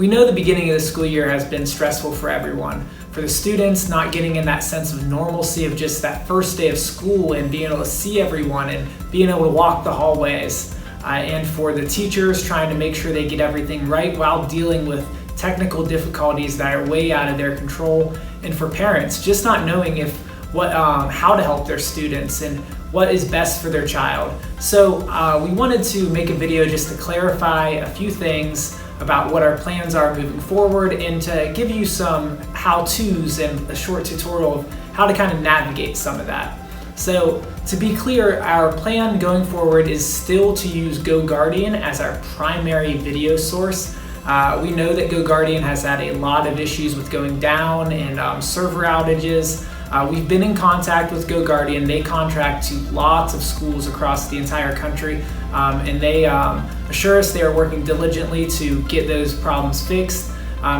We know the beginning of the school year has been stressful for everyone. For the students, not getting in that sense of normalcy of just that first day of school and being able to see everyone and being able to walk the hallways. And for the teachers, trying to make sure they get everything right while dealing with technical difficulties that are way out of their control. And for parents, just not knowing how to help their students and what is best for their child. So we wanted to make a video just to clarify a few things about what our plans are moving forward and to give you some how-tos and a short tutorial of how to kind of navigate some of that. So to be clear, our plan going forward is still to use GoGuardian as our primary video source. We know that GoGuardian has had a lot of issues with going down and server outages. We've been in contact with GoGuardian. They contract to lots of schools across the entire country, and they assure us they are working diligently to get those problems fixed.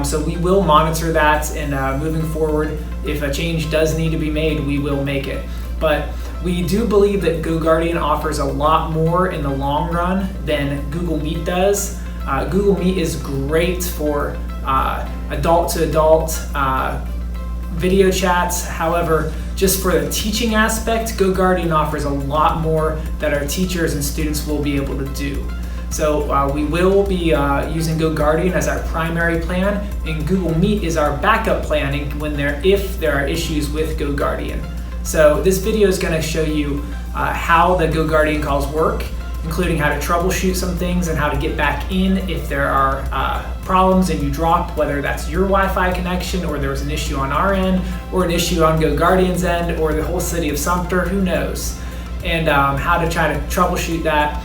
So we will monitor that, and moving forward, if a change does need to be made, we will make it. But we do believe that GoGuardian offers a lot more in the long run than Google Meet does. Google Meet is great for adult-to-adult video chats. However, just for the teaching aspect, GoGuardian offers a lot more that our teachers and students will be able to do. So we will be using GoGuardian as our primary plan, and Google Meet is our backup planning if there are issues with GoGuardian. So this video is going to show you how the GoGuardian calls work, including how to troubleshoot some things and how to get back in if there are problems and you dropped, whether that's your Wi-Fi connection or there was an issue on our end or an issue on GoGuardian's end or the whole city of Sumter, who knows, and how to try to troubleshoot that,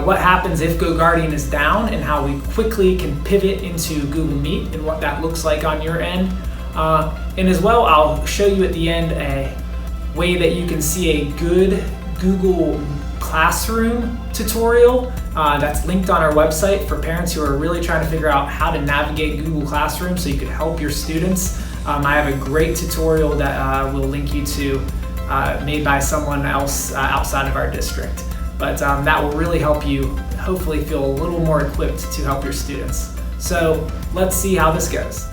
what happens if GoGuardian is down and how we quickly can pivot into Google Meet and what that looks like on your end. And as well, I'll show you at the end a way that you can see a good Google Classroom tutorial that's linked on our website for parents who are really trying to figure out how to navigate Google Classroom so you can help your students. I have a great tutorial that we'll link you to, made by someone else outside of our district. But that will really help you hopefully feel a little more equipped to help your students. So let's see how this goes.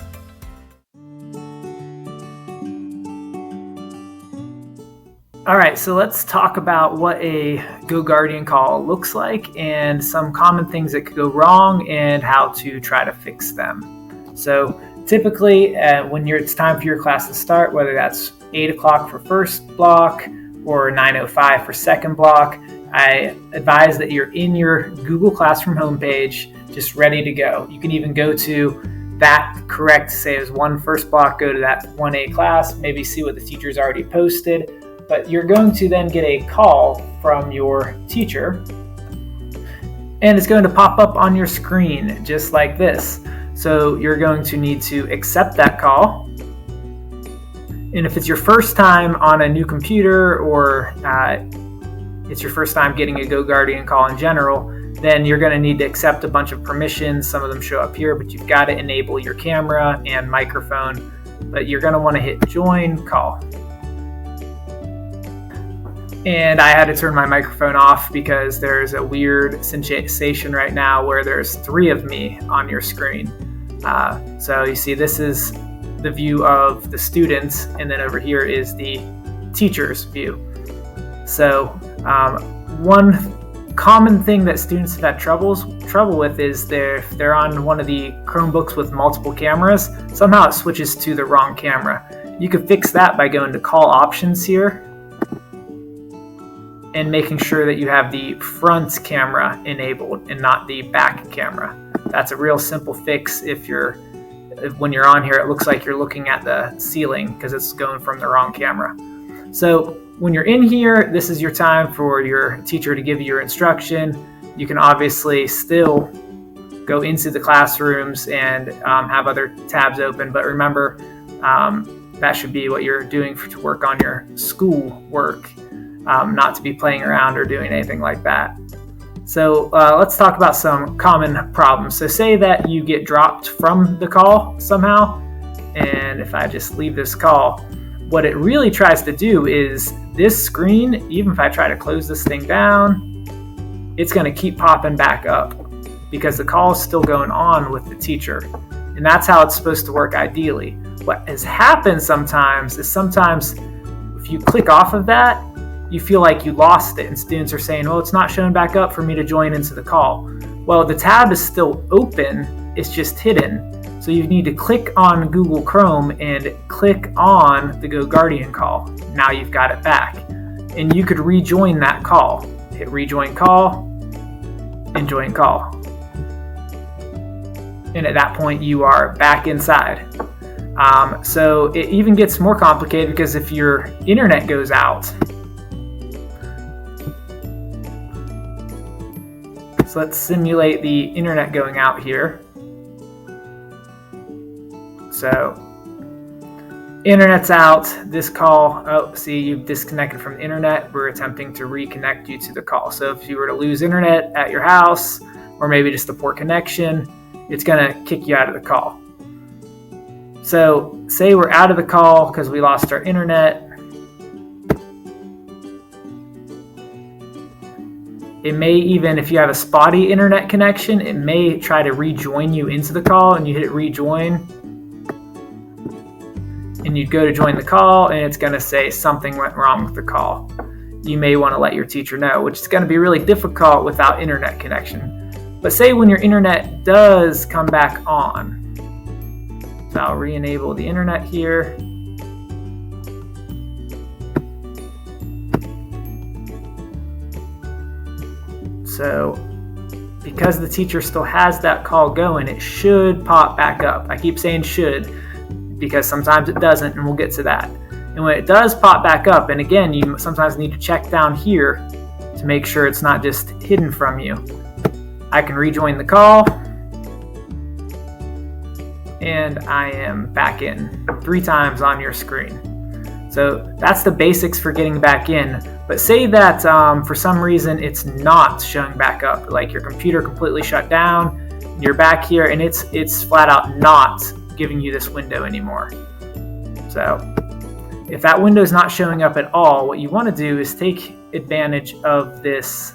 All right, so let's talk about what a GoGuardian call looks like and some common things that could go wrong and how to try to fix them. So typically when it's time for your class to start, whether that's 8 o'clock for first block or 9:05 for second block, I advise that you're in your Google Classroom homepage, just ready to go. You can even go to that correct, say it was 1 first block, go to that 1A class, maybe see what the teacher's already posted. But you're going to then get a call from your teacher, and it's going to pop up on your screen just like this. So you're going to need to accept that call. And if it's your first time on a new computer or it's your first time getting a GoGuardian call in general, then you're going to need to accept a bunch of permissions. Some of them show up here, but you've got to enable your camera and microphone. But you're going to want to hit join call. And I had to turn my microphone off because there's a weird sensation right now where there's 3 of me on your screen. So you see this is the view of the students, and then over here is the teacher's view. So one common thing that students have had trouble with is if they're on one of the Chromebooks with multiple cameras, somehow it switches to the wrong camera. You can fix that by going to call options here and making sure that you have the front camera enabled and not the back camera. That's a real simple fix. When you're on here, it looks like you're looking at the ceiling because it's going from the wrong camera. So when you're in here, this is your time for your teacher to give you your instruction. You can obviously still go into the classrooms and have other tabs open, but remember, that should be what you're doing to work on your school work. Not to be playing around or doing anything like that. So let's talk about some common problems. So say that you get dropped from the call somehow, and if I just leave this call, what it really tries to do is this screen, even if I try to close this thing down, it's going to keep popping back up because the call is still going on with the teacher. And that's how it's supposed to work ideally. What has happened sometimes is if you click off of that, you feel like you lost it, and students are saying, well, it's not showing back up for me to join into the call. Well, the tab is still open, it's just hidden. So you need to click on Google Chrome and click on the GoGuardian call. Now you've got it back. And you could rejoin that call. Hit rejoin call and join call. And at that point, you are back inside. So it even gets more complicated because if your internet goes out, so let's simulate the internet going out here. So internet's out, this call, oh, see, you've disconnected from the internet. We're attempting to reconnect you to the call. So if you were to lose internet at your house, or maybe just a poor connection, it's gonna kick you out of the call. So say we're out of the call because we lost our internet. It may even, if you have a spotty internet connection, it may try to rejoin you into the call, and you hit rejoin. And you'd go to join the call, and it's going to say something went wrong with the call. You may want to let your teacher know, which is going to be really difficult without internet connection. But say when your internet does come back on. So I'll re-enable the internet here. So because the teacher still has that call going, it should pop back up. I keep saying should because sometimes it doesn't, and we'll get to that. And when it does pop back up, and again, you sometimes need to check down here to make sure it's not just hidden from you. I can rejoin the call, and I am back in 3 times on your screen. So that's the basics for getting back in. But say that for some reason it's not showing back up, like your computer completely shut down, and you're back here, and it's flat out not giving you this window anymore. So if that window is not showing up at all, what you want to do is take advantage of this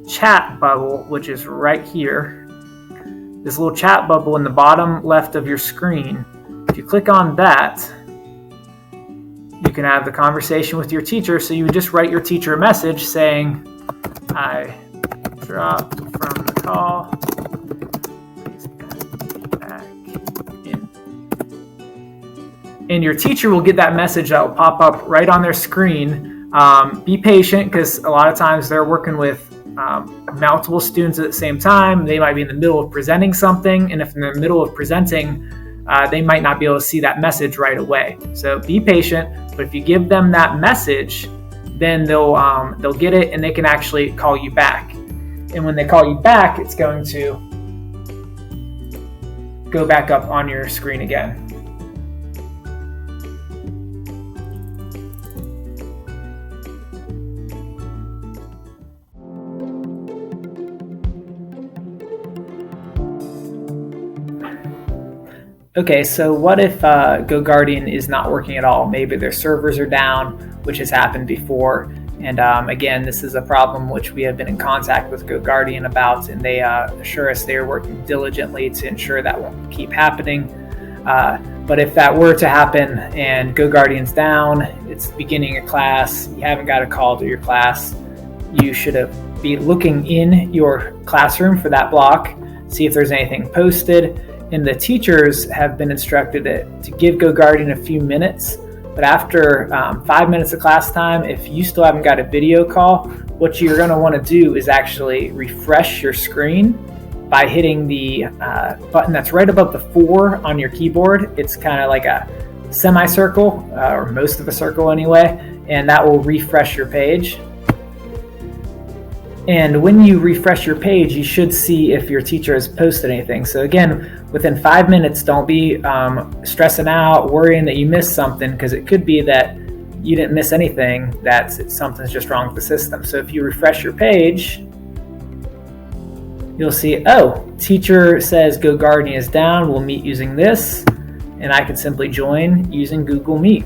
chat bubble, which is right here. This little chat bubble in the bottom left of your screen. If you click on that, you can have the conversation with your teacher. So you would just write your teacher a message saying, I dropped from the call. Please get back in. And your teacher will get that message that will pop up right on their screen. Be patient, because a lot of times they're working with multiple students at the same time. They might be in the middle of presenting something, and if in the middle of presenting, they might not be able to see that message right away. So be patient, but if you give them that message, then they'll get it, and they can actually call you back. And when they call you back, it's going to go back up on your screen again. Okay, so what if GoGuardian is not working at all? Maybe their servers are down, which has happened before. And again, this is a problem which we have been in contact with GoGuardian about, and they assure us they are working diligently to ensure that won't keep happening. But if that were to happen and GoGuardian's down, it's the beginning of class, you haven't got a call to your class, you should be looking in your classroom for that block, see if there's anything posted. And the teachers have been instructed to give GoGuardian a few minutes. But after 5 minutes of class time, if you still haven't got a video call, what you're going to want to do is actually refresh your screen by hitting the button that's right above the 4 on your keyboard. It's kind of like a semicircle, or most of a circle anyway, and that will refresh your page. And when you refresh your page, you should see if your teacher has posted anything. So again, within 5 minutes, don't be stressing out, worrying that you missed something, because it could be that you didn't miss anything, that something's just wrong with the system. So if you refresh your page, you'll see, oh, teacher says GoGuardian is down, we'll meet using this, and I can simply join using Google Meet.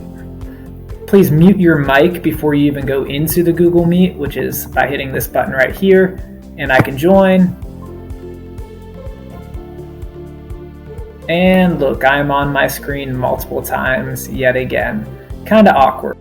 Please mute your mic before you even go into the Google Meet, which is by hitting this button right here, and I can join. And look, I'm on my screen multiple times yet again. Kinda awkward.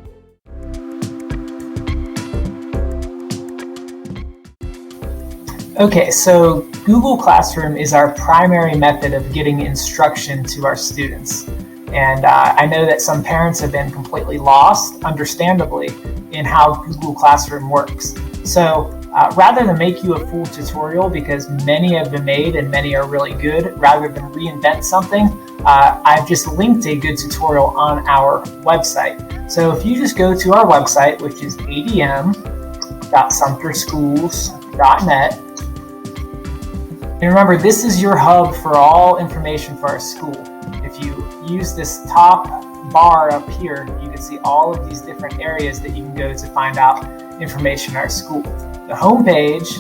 Okay, so Google Classroom is our primary method of getting instruction to our students. And I know that some parents have been completely lost, understandably, in how Google Classroom works. So rather than make you a full tutorial, because many have been made and many are really good, rather than reinvent something, I've just linked a good tutorial on our website. So if you just go to our website, which is adm.sumterschools.net, and remember, this is your hub for all information for our school. If you use this top bar up here, you can see all of these different areas that you can go to find out information on our school. The homepage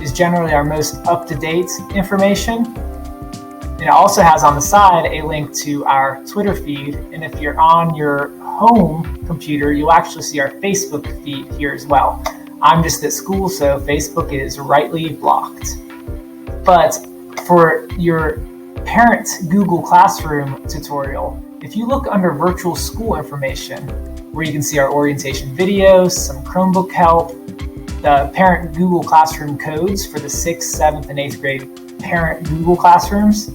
is generally our most up-to-date information. And it also has on the side a link to our Twitter feed. And if you're on your home computer, you'll actually see our Facebook feed here as well. I'm just at school, so Facebook is rightly blocked. But for your parent Google Classroom tutorial, if you look under virtual school information, where you can see our orientation videos, some Chromebook help, the parent Google Classroom codes for the 6th, 7th, and 8th grade parent Google Classrooms,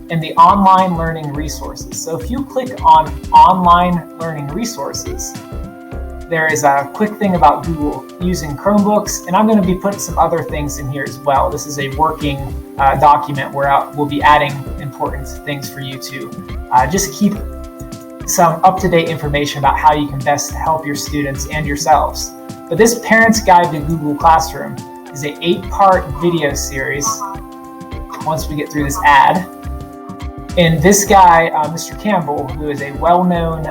and the online learning resources. So if you click on online learning resources, there is a quick thing about Google using Chromebooks, and I'm going to be putting some other things in here as well. This is a working document where we'll be adding important things for you to just keep some up-to-date information about how you can best help your students and yourselves. But this Parent's Guide to Google Classroom is an 8-part video series once we get through this ad. And this guy, Mr. Campbell, who is a well-known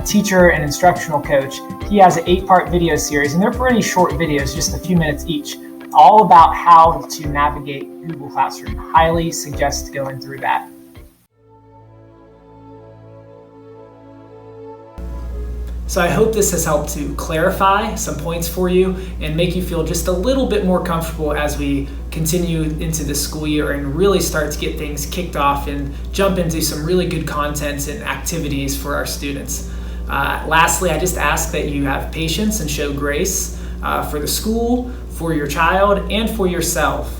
teacher and instructional coach, he has an 8-part video series, and they're pretty short videos, just a few minutes each, all about how to navigate Google Classroom. Highly suggest going through that. So I hope this has helped to clarify some points for you and make you feel just a little bit more comfortable as we continue into the school year and really start to get things kicked off and jump into some really good content and activities for our students. Lastly, I just ask that you have patience and show grace for the school, for your child, and for yourself.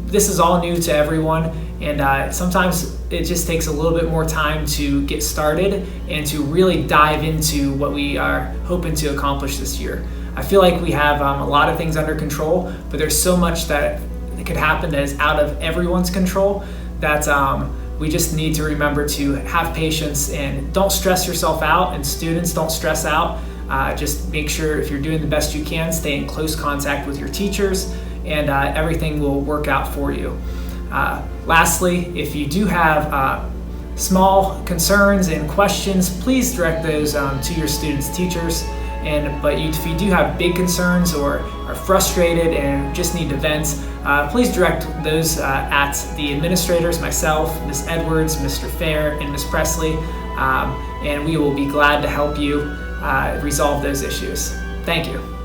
This is all new to everyone, and sometimes it just takes a little bit more time to get started and to really dive into what we are hoping to accomplish this year. I feel like we have a lot of things under control, but there's so much that could happen that is out of everyone's control that we just need to remember to have patience and don't stress yourself out, and students, don't stress out. Just make sure if you're doing the best you can, stay in close contact with your teachers, and everything will work out for you. Lastly, if you do have small concerns and questions, please direct those to your students' teachers. But if you do have big concerns or are frustrated and just need to vent, please direct those at the administrators, myself, Ms. Edwards, Mr. Fair, and Ms. Presley, and we will be glad to help you resolve those issues. Thank you.